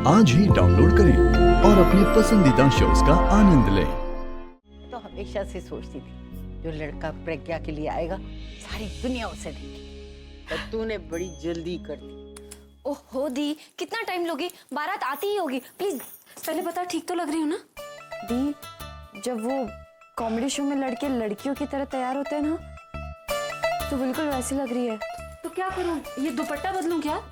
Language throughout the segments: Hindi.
आज ही डाउनलोड करें और अपने पसंदीदा शोज का आनंद लें। तो हमेशा से सोचती थी जो लड़का प्रज्ञा के लिए आएगा सारी दुनिया उसे देगी, पर तूने बड़ी जल्दी कर दी। ओहो दी, कितना टाइम लोगी? बारात आती ही होगी। प्लीज पहले बता, ठीक तो लग रही हूँ ना? दी, जब वो कॉमेडी शो में लड़के लड़कियों की तरह तैयार होते हैं ना, तो बिल्कुल वैसी लग रही है। तो क्या करूँ, ये दुपट्टा बदलूं क्या?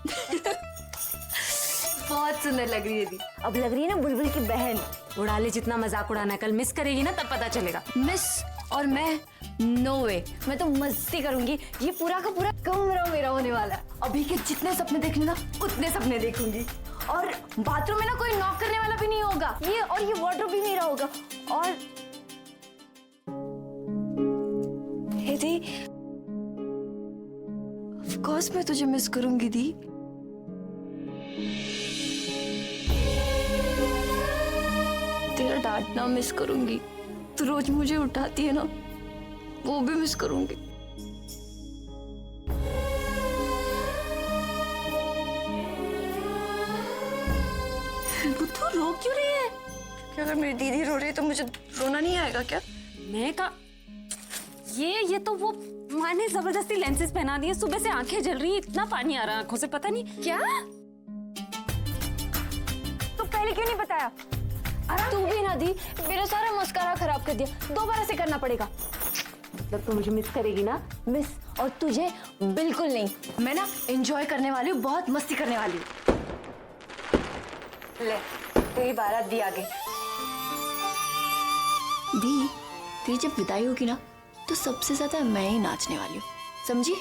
बहुत सुंदर लग रही है दी। अब लग रही है ना बुलबुल की बहन। उड़ा ले, जितना मजाक उड़ाना है, कल मिस करेगी ना तब पता चलेगा। मिस और मैं, नो वे, मैं तो मस्ती करूंगी। ये पूरा का पूरा कमरा मेरा होने वाला है। अभी के जितने सपने देखने ना उतने सपने देखूंगी। और बाथरूम में ना कोई नॉक करने वाला भी नहीं होगा, ये वार्डरोब भी मेरा होगा। और हे दी, ऑफ कोर्स मैं तुझे मिस करूंगी दी। तेरा डांटना मिस करूंगी, तू रोज मुझे उठाती है ना, वो भी मिस करूंगी। बुद्धू, रो क्यों रही है? क्या अगर मेरी दीदी रो रही है तो मुझे रोना नहीं आएगा क्या? मैं का ये तो वो माँ ने जबरदस्ती लेंसेज पहना दिए। सुबह से आंखें जल रही है, इतना पानी आ रहा है आंखों से, पता नहीं क्या? तो पहले क्यों नहीं बताया? अरे तू भी ना दी, मेरा सारा मस्कारा खराब कर दिया। दोबारा से करना पड़ेगा। मतलब तू मुझे मिस करेगी ना? मिस और तुझे बिल्कुल नहीं। मैं ना एंजॉय करने वाली हूँ, बहुत मस्ती करने वाली हूँ। ले, तेरी बारात दी आ गई। दी, तेरी जब विदाई होगी ना तो सबसे ज्यादा मैं ही नाचने वाली हूँ, समझी?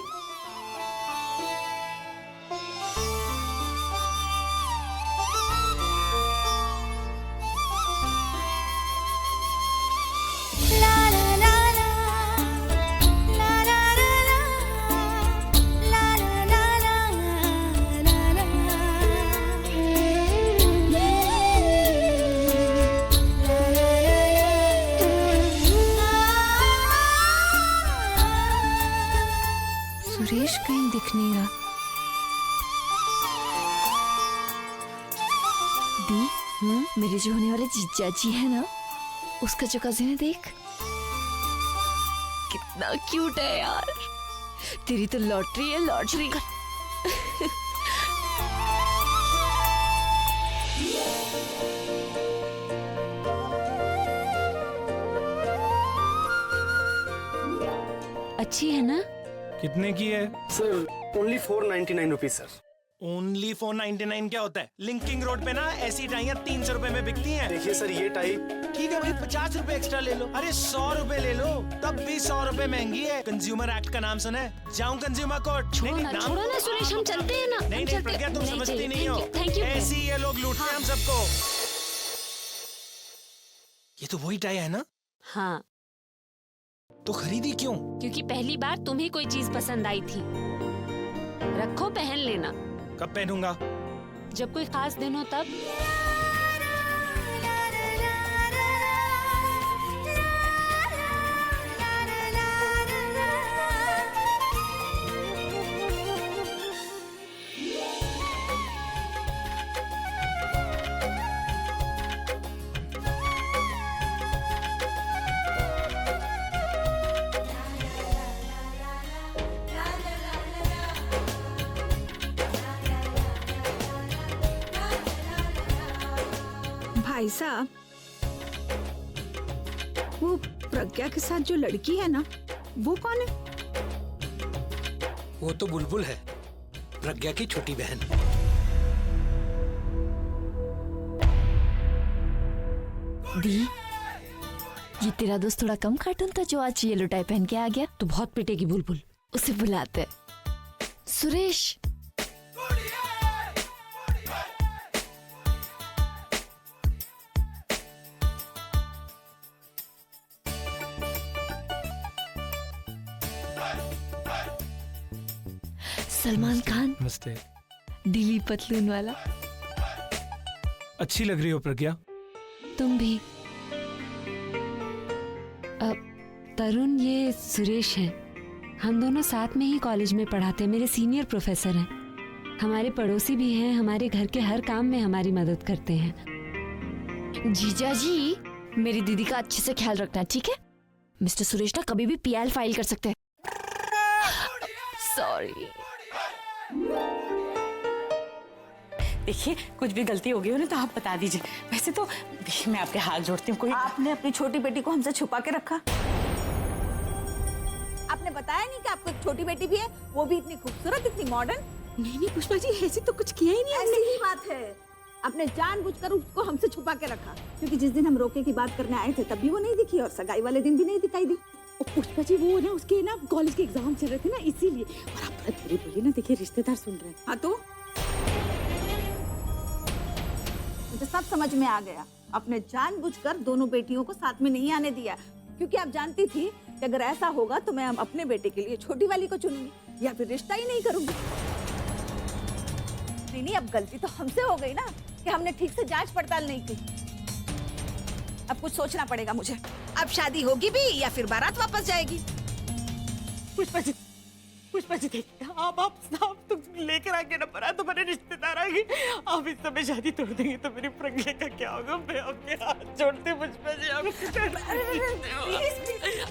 सुरेश कहीं दिख नहीं रहा। दी, मेरे जो होने वाले जीजा जी है ना, उसका जो कजिन है देख, कितना क्यूट है यार। तेरी तो लॉटरी है, लॉटरी। अच्छी है ना? कितने की है sir? Only 499 rupees sir. Only 499 क्या होता है? लिंकिंग रोड पे ना ऐसी टाइयां 300 रुपए में बिकती हैं। देखिए सर, ये टाई ठीक है भाई, 50 रुपए एक्स्ट्रा ले लो। अरे 100 रुपए ले लो, तब भी 100 रुपए महंगी है। कंज्यूमर एक्ट का नाम सुना है? जाऊं कंज्यूमर कोर्ट? छोड़ो ना सुरेश, हम चलते हैं ना। नहीं प्रज्ञा, तुम समझती नहीं हो। Thank you. ऐसे ही ये लोग लूटते हैं हम सबको। ये तो वही टाई है ना? हाँ, तो खरीदी क्यों? क्योंकि पहली बार तुम्हें कोई चीज पसंद आई थी। रखो, पहन लेना। कब पहनूंगा? जब कोई खास दिन हो तब। भाई साहब, वो प्रज्ञा के साथ जो लड़की है ना, वो कौन है? वो तो बुलबुल है, प्रज्ञा की छोटी बहन। दी, ये तेरा दोस्त थोड़ा कम कार्टून था जो आज येलो टाई पहन के आ गया? तो बहुत पिटेगी बुलबुल। उसे बुलाते। सुरेश, सलमान खान, नमस्ते। ढीली पतलून वाला। अच्छी लग रही हो प्रज्ञा। तुम भी। तरुण, ये सुरेश है। हम दोनों साथ में ही कॉलेज में पढ़ाते हैं, मेरे सीनियर प्रोफेसर हैं। हमारे पड़ोसी भी हैं, हमारे घर के हर काम में हमारी मदद करते हैं। जीजा जी, मेरी दीदी का अच्छे से ख्याल रखना, ठीक है? मिस्टर सुरेश ना कभी भी पीएल फाइल कर सकते हैं। सॉरी। देखिए, कुछ भी गलती हो गई हो ना तो आप बता दीजिए। वैसे तो देखिए, मैं आपके हाथ जोड़ती हूँ। कोई आपने अपनी छोटी बेटी को हमसे छुपा के रखा। आपने बताया नहीं कि आपको एक छोटी बेटी भी है, वो भी इतनी खूबसूरत, इतनी मॉडर्न। नहीं पुष्पा जी, ऐसी तो कुछ किया ही नहीं ऐसी ही बात है। आपने जानबूझकर उसको हमसे छुपा के रखा, क्योंकि जिस दिन हम रोके की बात करने आए थे तब भी वो नहीं दिखी और सगाई वाले दिन भी नहीं दिखाई दी। पुष्पा जी, वो ना उसके ना कॉलेज के एग्जाम चल रहे थे ना, इसीलिए। और आप बड़ा धीरे बोलिए ना, देखिए रिश्तेदार सुन रहे हैं। हाँ तो मुझे सब समझ में आ गया। आपने जानबूझकर दोनों बेटियों को साथ में नहीं आने दिया, क्योंकि आप जानती थी कि अगर ऐसा होगा तो मैं अपने बेटे के लिए छोटी वाली को चुनूंगी या फिर रिश्ता ही नहीं करूंगी। नहीं, अब गलती तो हमसे हो गई ना कि हमने ठीक से जांच पड़ताल नहीं की। अब कुछ सोचना पड़ेगा मुझे। अब शादी होगी भी या फिर बारात वापस जाएगी। पुष्पा जी देखिए, आप तुम लेकर आके ना पड़ा, तुम्हारे रिश्तेदार आएंगे। आप इस समय शादी तोड़ देंगे तो मेरी प्रज्ञा का क्या होगा? मैं आपके हाथ जोड़ते पुष्पा जी,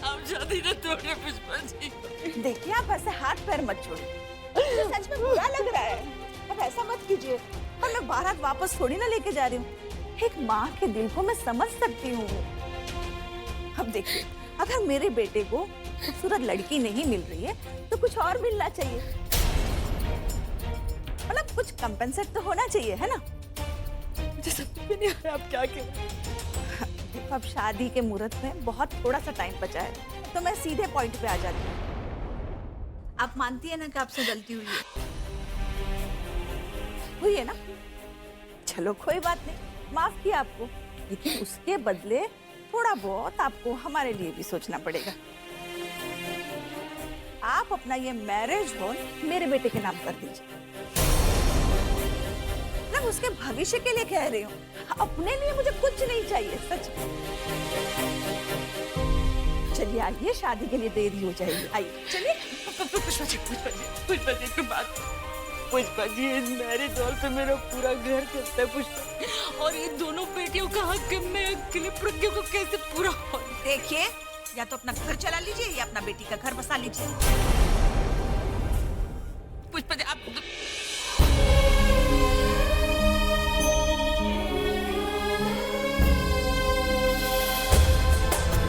आप शादी न तोड़े पुष्पा जी। देखिए, आप ऐसे हाथ पैर मत छोड़िए, मुझे सच में बुरा लग रहा है। अब ऐसा मत कीजिए। और मैं बारात वापस थोड़ी ना लेके जा रही हूँ। एक माँ के दिल को मैं समझ सकती हूँ। अब देखिए, अगर मेरे बेटे को खूबसूरत लड़की नहीं मिल रही है तो कुछ और मिलना चाहिए, मतलब कुछ कंपेंसेट तो होना चाहिए, है ना? मुझे समझ में नहीं आ रहा आप क्या कह रहे हैं। देखो, अब शादी के मुहूर्त में बहुत थोड़ा सा टाइम बचा है, तो मैं सीधे पॉइंट पे आ जाती हूँ। आप मानती है ना कि आपसे गलती हुई है ना? चलो कोई बात नहीं, माफ किया आपको, लेकिन उसके बदले थोड़ा बहुत आपको हमारे लिए भी सोचना पड़ेगा। आप अपना ये मैरिज हॉल मेरे बेटे के नाम कर दीजिए। मैं उसके भविष्य के लिए कह रही हूँ, अपने लिए मुझे कुछ नहीं चाहिए, सच में। चलिए आइए, शादी के लिए देरी हो जाएगी, आइए चलिए। पुष्पा जी की बात। पुष्पा जी, इस मैरिज हॉल पे मेरा पूरा घर चलता है पुष्पा, और ये दोनों बेटियों का हक है। मैं अकेले प्रज्ञा को कैसे पूरा? देखिए, या तो अपना घर चला लीजिए या अपना बेटी का घर बसा लीजिए। पुष्पा जी, आप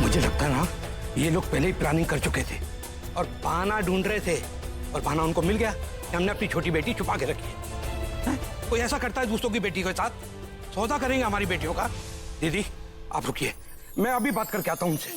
मुझे लगता है ना, ये लोग पहले ही प्लानिंग कर चुके थे और पाना ढूंढ रहे थे, और पाना उनको मिल गया कि हमने अपनी छोटी बेटी छुपा के रखी है। कोई ऐसा करता है दूसरों की बेटी के साथ? सौदा करेंगे हमारी बेटियों का। दीदी आप रुकिए, मैं अभी बात करके आता हूँ उनसे।